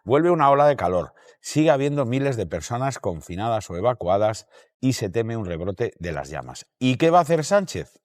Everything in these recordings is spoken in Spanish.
Vuelve una ola de calor, sigue habiendo miles de personas confinadas o evacuadas y se teme un rebrote de las llamas. ¿Y qué va a hacer Sánchez?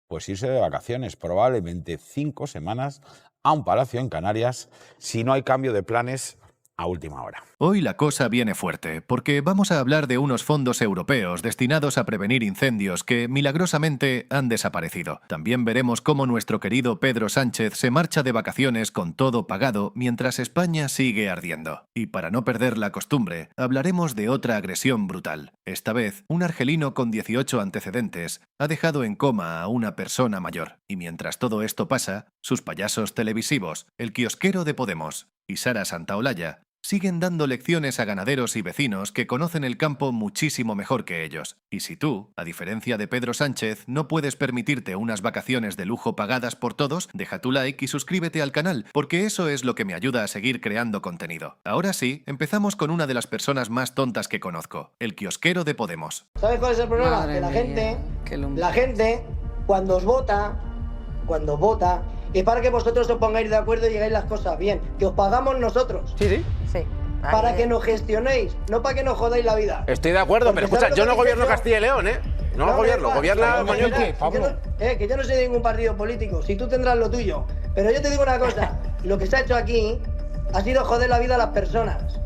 Pues irse de vacaciones, probablemente 5 semanas, a un palacio en Canarias, si no hay cambio de planes a última hora. Hoy la cosa viene fuerte, porque vamos a hablar de unos fondos europeos destinados a prevenir incendios que, milagrosamente, han desaparecido. También veremos cómo nuestro querido Pedro Sánchez se marcha de vacaciones con todo pagado mientras España sigue ardiendo. Y para no perder la costumbre, hablaremos de otra agresión brutal. Esta vez, un argelino con 18 antecedentes ha dejado en coma a una persona mayor. Y mientras todo esto pasa, sus payasos televisivos, el kiosquero de Podemos y Sara Santaolalla, siguen dando lecciones a ganaderos y vecinos que conocen el campo muchísimo mejor que ellos. Y si tú, a diferencia de Pedro Sánchez, no puedes permitirte unas vacaciones de lujo pagadas por todos, deja tu like y suscríbete al canal, porque eso es lo que me ayuda a seguir creando contenido. Ahora sí, empezamos con una de las personas más tontas que conozco, el kiosquero de Podemos. ¿Sabes cuál es el problema? Madre Que la mía, gente, cuando os vota, es para que vosotros os pongáis de acuerdo y llegáis las cosas bien, que os pagamos nosotros. Sí. Para que nos gestionéis, no para que nos jodáis la vida. Estoy de acuerdo, Porque pero escucha, ¿sabes yo lo no que gobierno dice Castilla y León, ¿eh? No gobierno, gobierna Mañueco. Que yo no soy de ningún partido político, si tú tendrás lo tuyo. Pero yo te digo una cosa, lo que se ha hecho aquí ha sido joder la vida a las personas.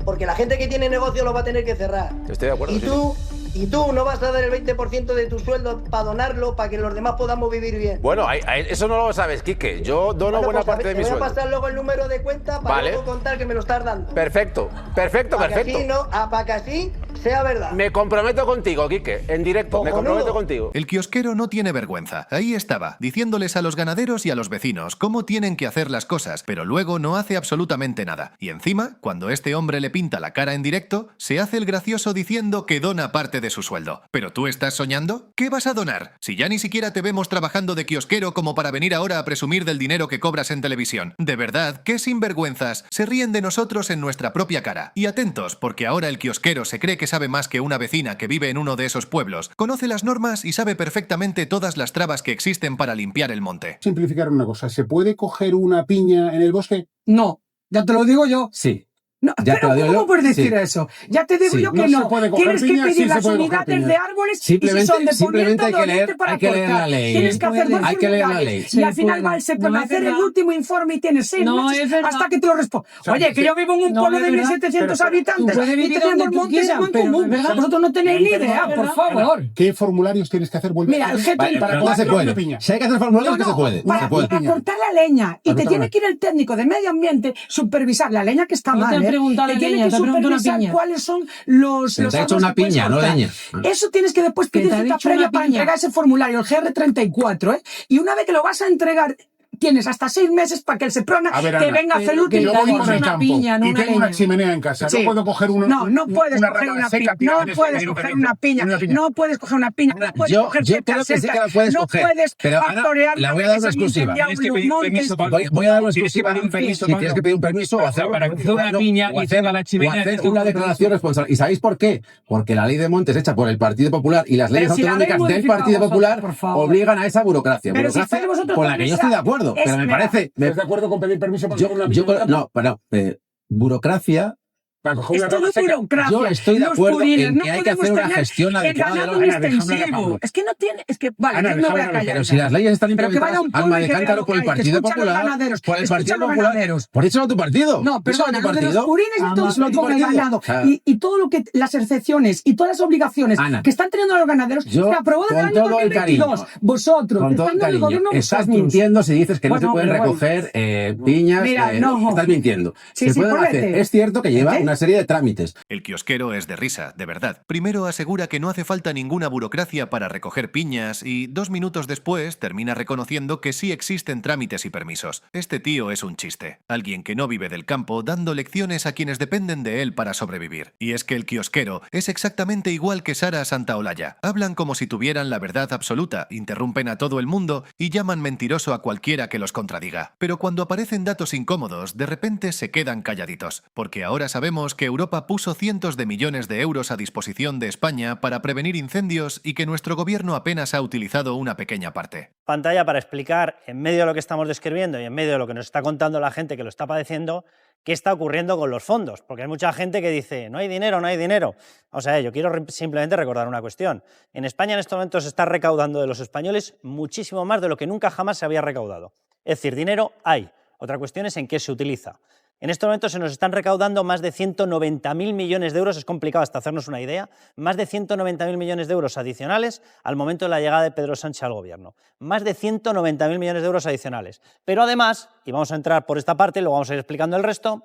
Porque la gente que tiene negocio lo va a tener que cerrar. Estoy de acuerdo. Y tú no vas a dar el 20% de tu sueldo para donarlo, para que los demás podamos vivir bien. Bueno, eso no lo sabes, Quique. Yo dono buena parte de mi sueldo. Te voy a sueldo. pasar luego el número de cuenta para luego contar que me lo estás dando. Perfecto. Para que así sea verdad. Me comprometo contigo, Quique, en directo. Cojonudo. Me comprometo contigo. El kiosquero no tiene vergüenza. Ahí estaba, diciéndoles a los ganaderos y a los vecinos cómo tienen que hacer las cosas, pero luego no hace absolutamente nada. Y encima, cuando este hombre le pinta la cara en directo, se hace el gracioso diciendo que dona parte de su sueldo. ¿Pero tú estás soñando? ¿Qué vas a donar? Si ya ni siquiera te vemos trabajando de kiosquero como para venir ahora a presumir del dinero que cobras en televisión. De verdad, qué sinvergüenzas. Se ríen de nosotros en nuestra propia cara. Y atentos, porque ahora el kiosquero se cree que sabe más que una vecina que vive en uno de esos pueblos. Conoce las normas y sabe perfectamente todas las trabas que existen para limpiar el monte. Simplificar una cosa, ¿se puede coger una piña en el bosque? No, ya te lo digo yo. Sí. No, Ya pero te lo digo ¿cómo yo. puedes decir Sí. eso? Ya te digo Sí. yo que No no. se puede coger Tienes que piña, sí pedir se las puede coger unidades piña. de árboles y si Simplemente- son de simplemente poniente, hay que leer- oriente para hay que leer la cortar. ley. Tienes que hacer Hay que leer la unidades. ley. Y al final se puede hacer el último informe y tienes 6 No, meses es verdad. hasta que te lo responda. sea, Oye, que yo vivo en un no, pueblo es de verdad. 1.700 Pero- habitantes Tú puedes y vivir tenemos donde tú montes quieras, en pero común. es verdad. Vosotros no tenéis ni idea, Es por verdad. favor. ¿Qué formularios tienes que hacer? Mira, el G30 para Pero no se cortar una puede. piña. Si hay que hacer formularios, que se puede. Para, Se puede. para cortar la leña. Y te cortar tiene la- que ir el técnico de medio ambiente supervisar la leña que está No te mal. han preguntado Te la tiene leña, que te han preguntado una supervisar piña. cuáles son los Pero te ha hecho árboles una que puedes piña, no cortar. leña. Eso tienes que después Que pedir te ha cita dicho previa una para piña. entregar ese formulario, el GR34, ¿eh? Y una vez que lo vas a entregar, tienes hasta 6 meses para que el Seprona A ver, te Ana, venga a hacer pero útil. que Yo te ha voy dicho por el una campo piña, no y una tengo una leña. chimenea en casa. Sí. No puedo coger una No puedes una coger rama una seca, piña. tío, No en puedes un coger pedito, una piña. una piña. No puedes coger una piña. No puedes Yo coger creo que sí que la puedes No coger. puedes Pero Ana, factorear la voy a dar una exclusiva. Tienes que pedir permiso Voy a dar una Tienes que exclusiva. pedir un permiso, Sí, Pablo. tienes que pedir un permiso o hacer Para coger una piña y hacerla a la chimenea, o hacer tienes que una pedir declaración responsable. ¿Y sabéis por qué? Porque la ley de montes hecha por el Partido Popular y las leyes Pero si la habéis autonómicas del modificado Partido vosotros, Popular por favor. obligan a esa burocracia. Pero si Burocracia estáis vosotros con la que yo estoy de acuerdo. Pero me mira, parece... ¿Estás de acuerdo con pedir permiso para coger una piña? Burocracia... Para coger una Esto no rama es seca. burocracia. Yo estoy de Los acuerdo purines, en no que hay que podemos hacer una tener gestión el adecuada de ganado los... Ana, déjame extensivo. hablar. Es que no tiene... Es que, vale, Ana, yo me voy a déjame callar. Pero si las leyes están Pero que vaya implementadas un alma pueblo de y que cántaro vea por el lo que hay, que Partido escucha a los Popular, ganaderos, por el escucha Partido a los Popular. ganaderos. Por eso no tu partido. No, Por eso perdona, tu los de los partido. purines y todo Eso no tu con el partido. ganado. O sea, Y todo lo que... Las excepciones y todas las obligaciones Ana, que están teniendo los ganaderos yo, se aprobó desde el con año todo el 2022. cariño, Vosotros, con todo el estando en el cariño, gobierno estás vosotros. mintiendo si dices que no Bueno, se pueden pero bueno. recoger piñas. Mira, no. Estás mintiendo. Sí, Se sí, pueden ponete. hacer. Es cierto que lleva ¿Eh? una serie de trámites. El kiosquero es de risa, de verdad. Primero asegura que no hace falta ninguna burocracia para recoger piñas y 2 minutos después termina reconociendo que sí existen trámites y permisos. Este tío es un chiste. Alguien que no vive del campo dando lecciones a quienes dependen de él para sobrevivir. Y es que el kiosquero es exactamente igual que Sara Santaolalla. Hablan como si tuvieran la verdad absoluta, interrumpen a todo el mundo y llaman mentiroso a cualquiera que los contradiga. Pero cuando aparecen datos incómodos, de repente se quedan calladitos. Porque ahora sabemos recordamos que Europa puso cientos de millones de euros a disposición de España para prevenir incendios y que nuestro gobierno apenas ha utilizado una pequeña parte. Pantalla para explicar, en medio de lo que estamos describiendo y en medio de lo que nos está contando la gente que lo está padeciendo, qué está ocurriendo con los fondos. Porque hay mucha gente que dice, no hay dinero, no hay dinero. O sea, yo quiero simplemente recordar una cuestión. En España en estos momentos se está recaudando de los españoles muchísimo más de lo que nunca jamás se había recaudado. Es decir, dinero hay. Otra cuestión es en qué se utiliza. En estos momentos se nos están recaudando más de 190.000 millones de euros, es complicado hasta hacernos una idea, más de 190.000 millones de euros adicionales al momento de la llegada de Pedro Sánchez al gobierno. Más de 190.000 millones de euros adicionales. Pero además, y vamos a entrar por esta parte, luego vamos a ir explicando el resto,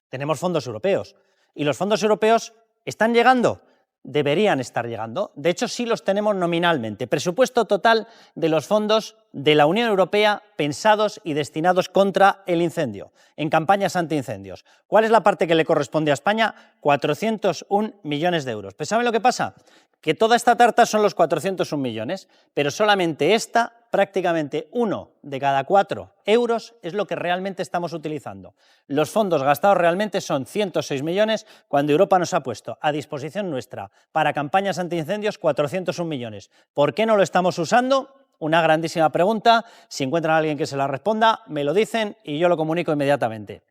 tenemos fondos europeos. Y los fondos europeos están llegando. Deberían estar llegando. De hecho, sí los tenemos nominalmente. Presupuesto total de los fondos de la Unión Europea pensados y destinados contra el incendio, en campañas antiincendios. ¿Cuál es la parte que le corresponde a España? 401 millones de euros. ¿Pero saben lo que pasa? Que toda esta tarta son los 401 millones, pero solamente esta, prácticamente 1 de cada 4 euros, es lo que realmente estamos utilizando. Los fondos gastados realmente son 106 millones, cuando Europa nos ha puesto a disposición nuestra para campañas antiincendios 401 millones. ¿Por qué no lo estamos usando? Una grandísima pregunta. Si encuentran a alguien que se la responda, me lo dicen y yo lo comunico inmediatamente.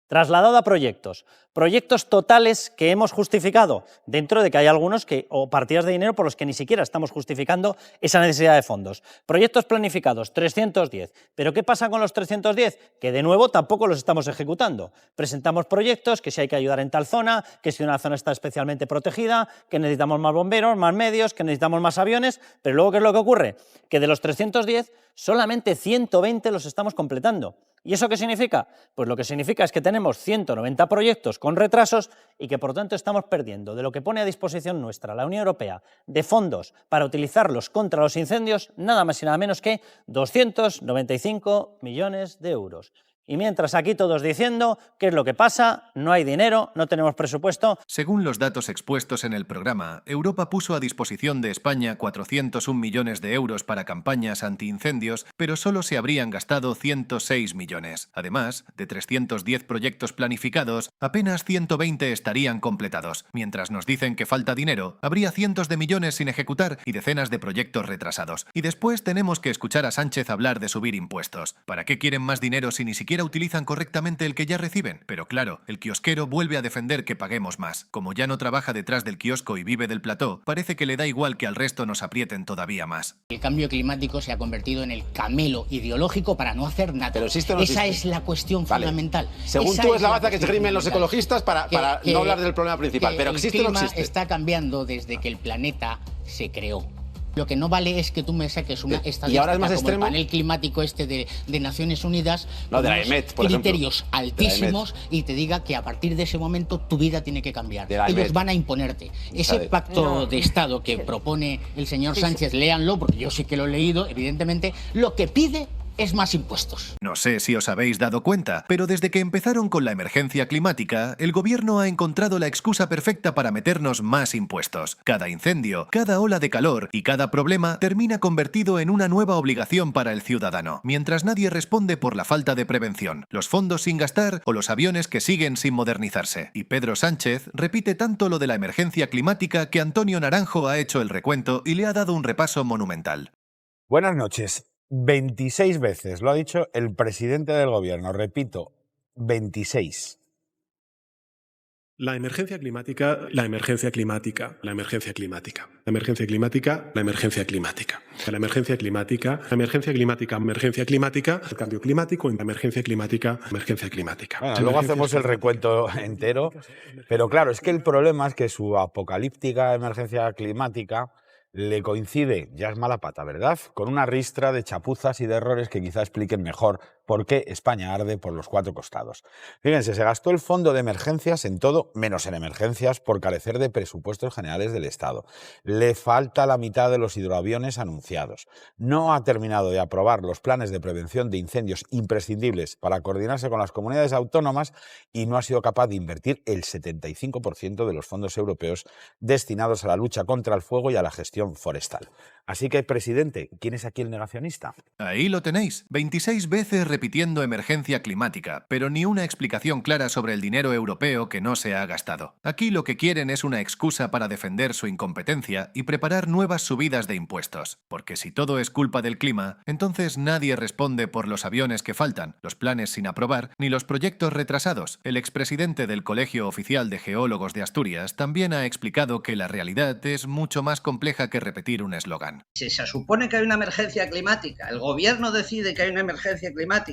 Trasladado a proyectos. Proyectos totales que hemos justificado, dentro de que hay algunos o partidas de dinero por los que ni siquiera estamos justificando esa necesidad de fondos. Proyectos planificados, 310. ¿Pero qué pasa con los 310? Que de nuevo tampoco los estamos ejecutando. Presentamos proyectos, que si hay que ayudar en tal zona, que si una zona está especialmente protegida, que necesitamos más bomberos, más medios, que necesitamos más aviones, pero luego ¿qué es lo que ocurre? Que de los 310, solamente 120 los estamos completando. ¿Y eso qué significa? Pues lo que significa es que tenemos 190 proyectos con retrasos y que por tanto estamos perdiendo de lo que pone a disposición nuestra la Unión Europea de fondos para utilizarlos contra los incendios, nada más y nada menos que 295 millones de euros. Y mientras aquí todos diciendo qué es lo que pasa, no hay dinero, no tenemos presupuesto. Según los datos expuestos en el programa, Europa puso a disposición de España 401 millones de euros para campañas antiincendios, pero solo se habrían gastado 106 millones. Además, de 310 proyectos planificados, apenas 120 estarían completados. Mientras nos dicen que falta dinero, habría cientos de millones sin ejecutar y decenas de proyectos retrasados. Y después tenemos que escuchar a Sánchez hablar de subir impuestos. ¿Para qué quieren más dinero si ni siquiera utilizan correctamente el que ya reciben? Pero claro, el kiosquero vuelve a defender que paguemos más. Como ya no trabaja detrás del kiosco y vive del plató, parece que le da igual que al resto nos aprieten todavía más. El cambio climático se ha convertido en el camelo ideológico para no hacer nada. Pero existe o no Esa existe. es la cuestión fundamental. Según tú es la baza que se grimen los ecologistas para no hablar del problema principal. Pero ¿existe o no existe? El clima está cambiando desde que el planeta se creó. Lo que no vale es que tú me saques una estadística ¿Y ahora es más como extremo? el panel climático de Naciones Unidas, No, de la unos EMET, por criterios ejemplo. altísimos y te diga que a partir de ese momento tu vida tiene que cambiar. De la Ellos EMET. van a imponerte. Ese pacto de Estado que propone el señor Sánchez, léanlo, porque yo sí que lo he leído, evidentemente, lo que pide es más impuestos. No sé si os habéis dado cuenta, pero desde que empezaron con la emergencia climática, el gobierno ha encontrado la excusa perfecta para meternos más impuestos. Cada incendio, cada ola de calor y cada problema termina convertido en una nueva obligación para el ciudadano, mientras nadie responde por la falta de prevención, los fondos sin gastar o los aviones que siguen sin modernizarse. Y Pedro Sánchez repite tanto lo de la emergencia climática que Antonio Naranjo ha hecho el recuento y le ha dado un repaso monumental. Buenas noches. 26 veces lo ha dicho el presidente del gobierno, repito, 26. La emergencia climática, la emergencia climática, la emergencia climática, la emergencia climática, la emergencia climática, la emergencia climática, la emergencia climática, emergencia climática, el cambio climático, emergencia climática, emergencia climática. Bueno, luego hacemos el recuento entero, pero claro, es que el problema es que su apocalíptica emergencia climática le coincide, ya es mala pata, ¿verdad?, con una ristra de chapuzas y de errores que quizá expliquen mejor por qué España arde por los 4 costados. Fíjense, se gastó el fondo de emergencias en todo, menos en emergencias, por carecer de presupuestos generales del Estado. Le falta la mitad de los hidroaviones anunciados. No ha terminado de aprobar los planes de prevención de incendios imprescindibles para coordinarse con las comunidades autónomas y no ha sido capaz de invertir el 75% de los fondos europeos destinados a la lucha contra el fuego y a la gestión forestal. Así que, presidente, ¿quién es aquí el negacionista? Ahí lo tenéis. 26 veces repitiendo emergencia climática, pero ni una explicación clara sobre el dinero europeo que no se ha gastado. Aquí lo que quieren es una excusa para defender su incompetencia y preparar nuevas subidas de impuestos. Porque si todo es culpa del clima, entonces nadie responde por los aviones que faltan, los planes sin aprobar, ni los proyectos retrasados. El expresidente del Colegio Oficial de Geólogos de Asturias también ha explicado que la realidad es mucho más compleja que repetir un eslogan. Si se supone que hay una emergencia climática, el gobierno decide que hay una emergencia climática,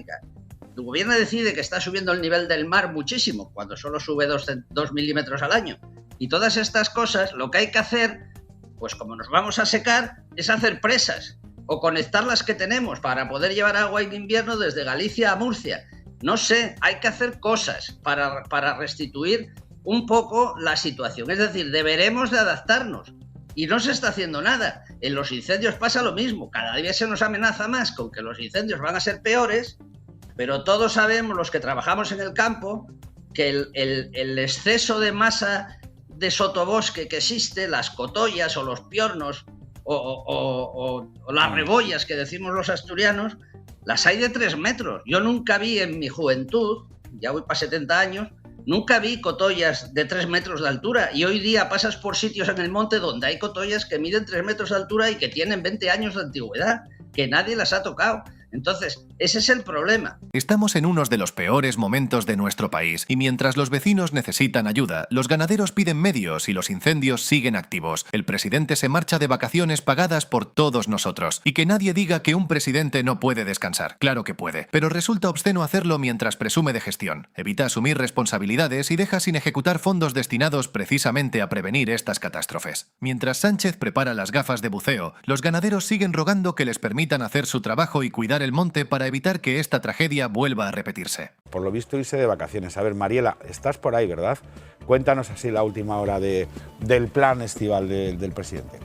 el gobierno decide que está subiendo el nivel del mar muchísimo, cuando solo sube 2 milímetros al año. Y todas estas cosas, lo que hay que hacer, pues como nos vamos a secar, es hacer presas o conectar las que tenemos para poder llevar agua en invierno desde Galicia a Murcia. No sé, hay que hacer cosas para restituir un poco la situación. Es decir, deberemos de adaptarnos. Y no se está haciendo nada. En los incendios pasa lo mismo. Cada día se nos amenaza más con que los incendios van a ser peores, pero todos sabemos, los que trabajamos en el campo, que el exceso de masa de sotobosque que existe, las cotoyas o los piornos o las rebollas que decimos los asturianos, las hay de 3 metros. Yo nunca vi en mi juventud, ya voy para 70 años, nunca vi cotoyas de 3 metros de altura, y hoy día pasas por sitios en el monte donde hay cotoyas que miden 3 metros de altura y que tienen 20 años de antigüedad, que nadie las ha tocado. Entonces, ese es el problema. Estamos en uno de los peores momentos de nuestro país, y mientras los vecinos necesitan ayuda, los ganaderos piden medios y los incendios siguen activos. El presidente se marcha de vacaciones pagadas por todos nosotros. Y que nadie diga que un presidente no puede descansar. Claro que puede, pero resulta obsceno hacerlo mientras presume de gestión. Evita asumir responsabilidades y deja sin ejecutar fondos destinados precisamente a prevenir estas catástrofes. Mientras Sánchez prepara las gafas de buceo, los ganaderos siguen rogando que les permitan hacer su trabajo y cuidar el monte para evitar que esta tragedia vuelva a repetirse. Por lo visto irse de vacaciones. A ver, Mariela, estás por ahí, ¿verdad? Cuéntanos así la última hora del plan estival del presidente.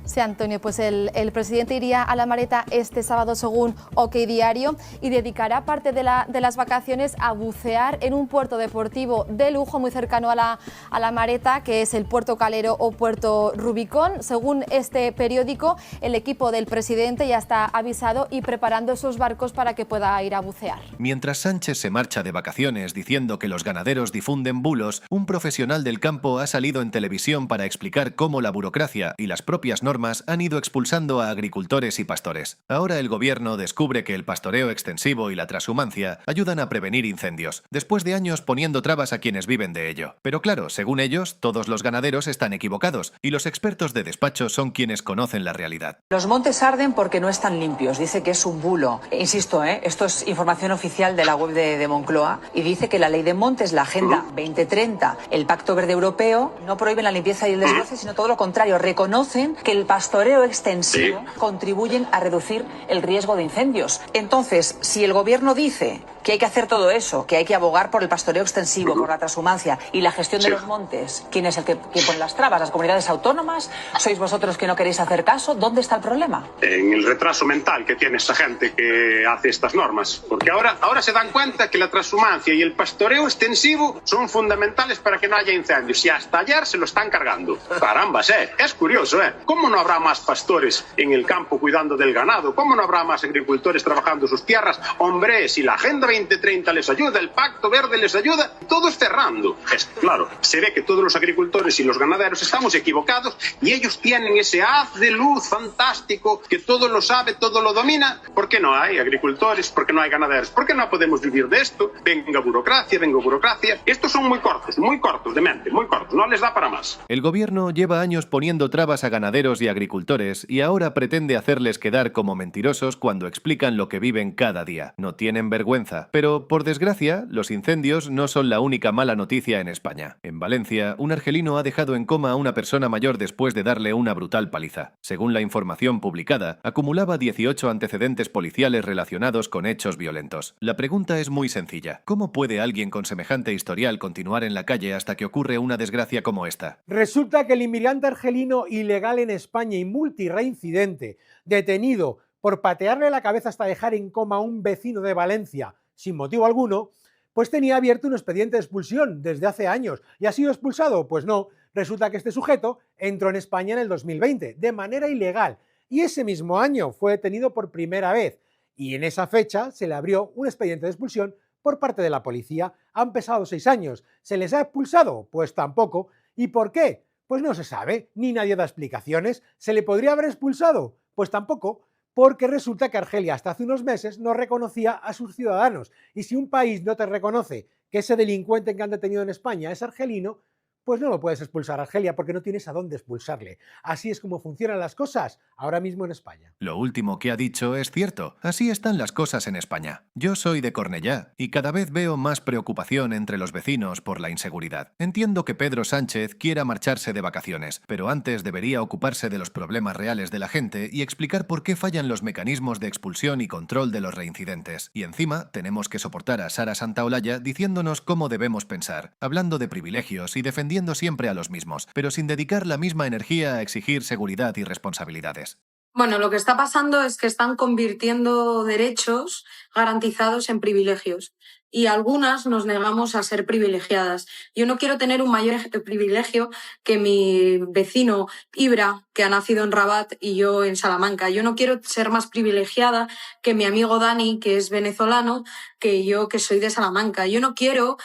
Sí, Antonio, pues el presidente iría a La Mareta este sábado según OK Diario y dedicará parte de las vacaciones a bucear en un puerto deportivo de lujo muy cercano a la Mareta, que es el Puerto Calero o Puerto Rubicón. Según este periódico, el equipo del presidente ya está avisado y preparando esos barcos para que pueda ir a bucear. Mientras Sánchez se marcha de vacaciones diciendo que los ganaderos difunden bulos, un profesional del campo ha salido en televisión para explicar cómo la burocracia y las propias normas han ido expulsando a agricultores y pastores. Ahora el gobierno descubre que el pastoreo extensivo y la transhumancia ayudan a prevenir incendios, después de años poniendo trabas a quienes viven de ello. Pero claro, según ellos, todos los ganaderos están equivocados y los expertos de despacho son quienes conocen la realidad. Los montes arden porque no están limpios, dice que es un bulo. Insisto, esto es información oficial de la web de Moncloa, y dice que la ley de montes, la Agenda 2030, el Pacto Verde Europeo, no prohíben la limpieza y el desbroce, sino todo lo contrario, reconocen que el pastoreo extensivo contribuyen a reducir el riesgo de incendios. Entonces, si el gobierno dice que hay que hacer todo eso, que hay que abogar por el pastoreo extensivo, por la transhumancia y la gestión de los montes, ¿quién es el que pone las trabas? ¿Las comunidades autónomas? ¿Sois vosotros que no queréis hacer caso? ¿Dónde está el problema? En el retraso mental que tiene esa gente que hace estas normas. Porque ahora se dan cuenta que la transhumancia y el pastoreo extensivo son fundamentales para que no haya incendios. Y hasta ayer se lo están cargando. Carambas, es curioso, ¿Cómo no habrá más pastores en el campo cuidando del ganado? ¿Cómo no habrá más agricultores trabajando sus tierras? Hombre, si la Agenda 2030 les ayuda, el Pacto Verde les ayuda, todo es cerrando. Claro, se ve que todos los agricultores y los ganaderos estamos equivocados y ellos tienen ese haz de luz fantástico que todo lo sabe, todo lo domina. ¿Por qué no hay agricultores? ¿Por qué no hay ganaderos? ¿Por qué no podemos vivir de esto? Venga burocracia. Estos son muy cortos de mente, muy cortos, no les da para más. El gobierno lleva años poniendo trabas a ganaderos y agricultores y ahora pretende hacerles quedar como mentirosos cuando explican lo que viven cada día. No tienen vergüenza. Pero, por desgracia, los incendios no son la única mala noticia en España. En Valencia, un argelino ha dejado en coma a una persona mayor después de darle una brutal paliza. Según la información publicada, acumulaba 18 antecedentes policiales relacionados con hechos violentos. La pregunta es muy sencilla. ¿Cómo puede alguien con semejante historial continuar en la calle hasta que ocurre una desgracia como esta? Resulta que el inmigrante argelino ilegal en España y multireincidente, detenido por patearle la cabeza hasta dejar en coma a un vecino de Valencia sin motivo alguno, pues tenía abierto un expediente de expulsión desde hace años. ¿Y ha sido expulsado? Pues no. Resulta que este sujeto entró en España en el 2020 de manera ilegal y ese mismo año fue detenido por primera vez. y en esa fecha se le abrió un expediente de expulsión por parte de la policía. Han pasado 6 años. ¿Se les ha expulsado? Pues tampoco. ¿Y por qué? Pues no se sabe, ni nadie da explicaciones. ¿Se le podría haber expulsado? Pues tampoco, porque resulta que Argelia hasta hace unos meses no reconocía a sus ciudadanos. Y si un país no te reconoce que ese delincuente que han detenido en España es argelino, pues no lo puedes expulsar a Argelia porque no tienes a dónde expulsarle. Así es como funcionan las cosas ahora mismo en España. Lo último que ha dicho es cierto. Así están las cosas en España. Yo soy de Cornellá y cada vez veo más preocupación entre los vecinos por la inseguridad. Entiendo que Pedro Sánchez quiera marcharse de vacaciones, pero antes debería ocuparse de los problemas reales de la gente y explicar por qué fallan los mecanismos de expulsión y control de los reincidentes. Y encima tenemos que soportar a Sara Santaolalla diciéndonos cómo debemos pensar, hablando de privilegios y defendiendo siempre a los mismos, pero sin dedicar la misma energía a exigir seguridad y responsabilidades. Bueno, lo que está pasando es que están convirtiendo derechos garantizados en privilegios y algunas nos negamos a ser privilegiadas. Yo no quiero tener un mayor privilegio que mi vecino Ibra, que ha nacido en Rabat, y yo en Salamanca. Yo no quiero ser más privilegiada que mi amigo Dani, que es venezolano, que yo, que soy de Salamanca. Yo no quiero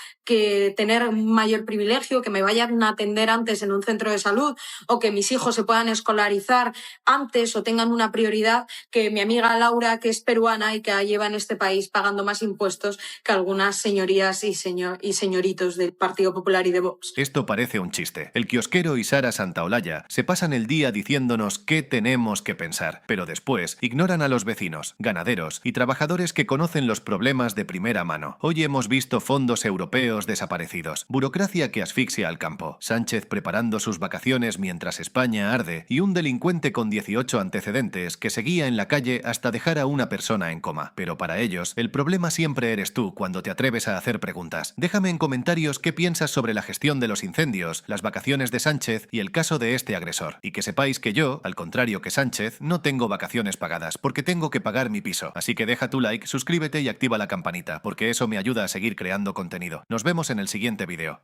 tener un mayor privilegio, que me vayan a atender antes en un centro de salud o que mis hijos se puedan escolarizar antes o tengan una prioridad que mi amiga Laura, que es peruana y que lleva en este país pagando más impuestos que algunas señorías y señoritos del Partido Popular y de Vox. Esto parece un chiste. El kiosquero y Sara Santaolalla se pasan el día diciéndonos qué tenemos que pensar, pero después ignoran a los vecinos, ganaderos y trabajadores que conocen los problemas de primera mano. Hoy hemos visto fondos europeos desaparecidos, burocracia que asfixia al campo, Sánchez preparando sus vacaciones mientras España arde y un delincuente con 18 antecedentes que seguía en la calle hasta dejar a una persona en coma. Pero para ellos, el problema siempre eres tú cuando te atreves a hacer preguntas. Déjame en comentarios qué piensas sobre la gestión de los incendios, las vacaciones de Sánchez y el caso de este agresor. Y que sepáis que yo, al contrario que Sánchez, no tengo vacaciones pagadas porque tengo que pagar mi piso. Así que deja tu like, suscríbete y activa la campanita, porque eso me ayuda a seguir creando contenido. Nos vemos en el siguiente vídeo.